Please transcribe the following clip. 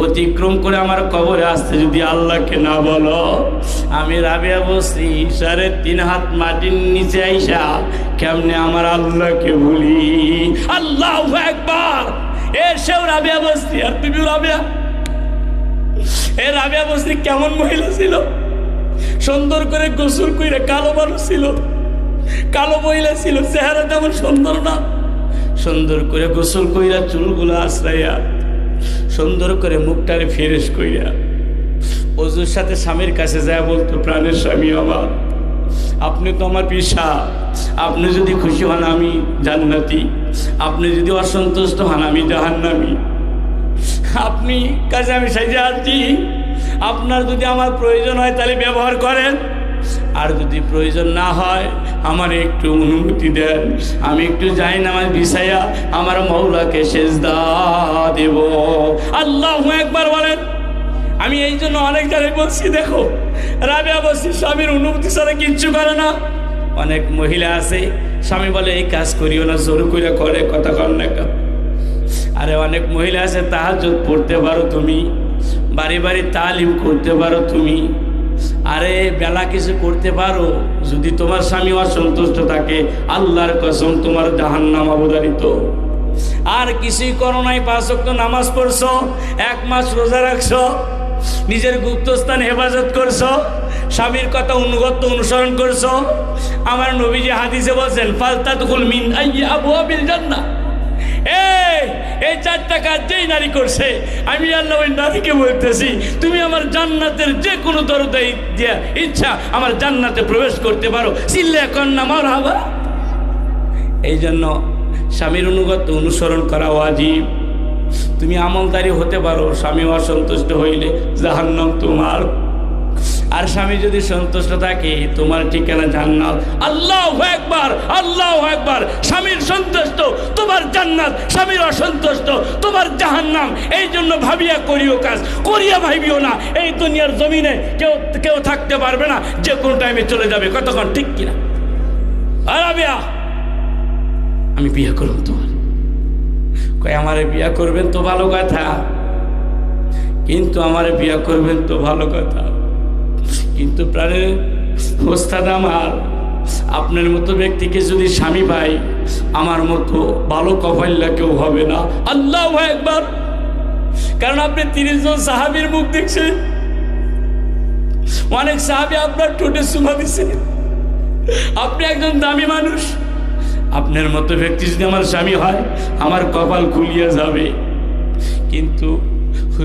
অতিক্রম করে আমার কবরে আসতে যদি আল্লাহকে না বলো, আমি রাবিয়া বসরি 3.5 হাত মাটির নিচে আইসা কেমনে আমার আল্লাহকে ভুলি? আল্লাহু আকবার। সেও রাবিয়া বসরি আর তুমি রাবিয়া। রাবিয়া বসরি কেমন মহিলা ছিল? সুন্দর করে গোসল কইরা, কালো মানুষ ছিল, কালো মহিলা ছিল, চেহারা তেমন সুন্দর না। সুন্দর করে গোসল কইরা, চুলগুলো আশ্রাইয়া, সুন্দর করে মুখটারে ফ্রেশ কইরা, ওজুর সাথে স্বামীর কাছে যায় বলতো, প্রাণের স্বামী আমার, আপনি তো আমার পিসা, আপনি যদি খুশি হন আমি জান্নাতি, আপনি যদি অসন্তুষ্ট হন আমি জাহান্নামী। আপনি কাছে আমি সাইজে আছি, আপনার যদি আমার প্রয়োজন হয় তাহলে ব্যবহার করেন, আর যদি প্রয়োজন না হয় আমার একটু অনুমতি দেন, আমি একটু যাই না আমার বিছাইয়া আমার মৌলাকে সেজদা দেব। আল্লাহু আকবার বলেন। আমি এই জন্য অনেক জায়গায় বলছি, দেখো রাবিয়া বসরি স্বামীর অনুমতি ছাড়া কিচ্ছু করে না। অনেক মহিলা আছে স্বামী বলে এই কাজ করিও না, জোর করে করে, কথা কর না কেন। আরে অনেক মহিলা আছে তাহাজ্জুদ পড়তে পারো তুমি, বাড়ি বাড়ি তালিম করতে পারো তুমি, আরে বেলা কিছু করতে পারো, যদি তোমার স্বামী অসন্তুষ্ট থাকে আল্লাহর কসম তোমার জাহান্নাম অবধারিত। আর কিছুই করো নাই, 5 ওয়াক্ত নামাজ পড়ছো, 1 মাস রোজা রাখছো, নিজের গুপ্তস্থান হেফাজত করছো, স্বামীর কথা অনুগত অনুসরণ করছো। আমার নবীজি হাদিসে বলছেন, ফালতাদখুল মিন আইয়ি আবওয়াবিল জান্নাহ। এই 4টা কাজ যেই নারী করছে, আমি আল্লাহ ওই নারীকে বলতেছি, তুমি আমার জান্নাতের যে কোনো দরজায় দিয়া ইচ্ছা আমার জান্নাতে প্রবেশ করতে পারো। চিল্লা কন্যা মারহাবা। এই জন্য স্বামীর অনুগত অনুসরণ করা ওয়াজিব। তুমি আমলদারি হতে পারো, স্বামী অসন্তুষ্ট হইলে জাহান্নাম তোমার, আর স্বামী যদি সন্তুষ্ট থাকে তোমার ঠিকানা জান্নাত। আল্লাহু আকবার, আল্লাহু আকবার। স্বামীর সন্তুষ্ট তোমার জান্নাত, স্বামীর অসন্তুষ্ট তোমার জাহান্নাম। এই জন্য ভাবিয়া করিও কাজ, করিয়া ভাবিও না। এই দুনিয়ার জমিনে কেউ থাকতে পারবে না, যে কোনো টাইমে চলে যাবে। কতক্ষণ ঠিক কিনা? রাবিয়া, আমি বিয়ে করব তোমার। কয় আমারে বিয়ে করবেন তো ভালো কথা, কিন্তু আমারে বিয়ে করবেন তো ভালো কথা, কিন্তু প্রাণের ওস্তাদ আমার, আপনার মতো ব্যক্তিকে যদি স্বামী পাই আমার মতো ভালো কপাইল্লা কেউ হবে না। আল্লাহু আকবার। কারণ আপনি 30 জন সাহাবীর মুখ দেখছেন, অনেক সাহাবী আপনার ঠোঁটে চুমা দিছে, আপনি একজন দামি মানুষ। আপনার মতো ব্যক্তি যদি আমার স্বামী হয় আমার কপাল খুলিয়া যাবে। কিন্তু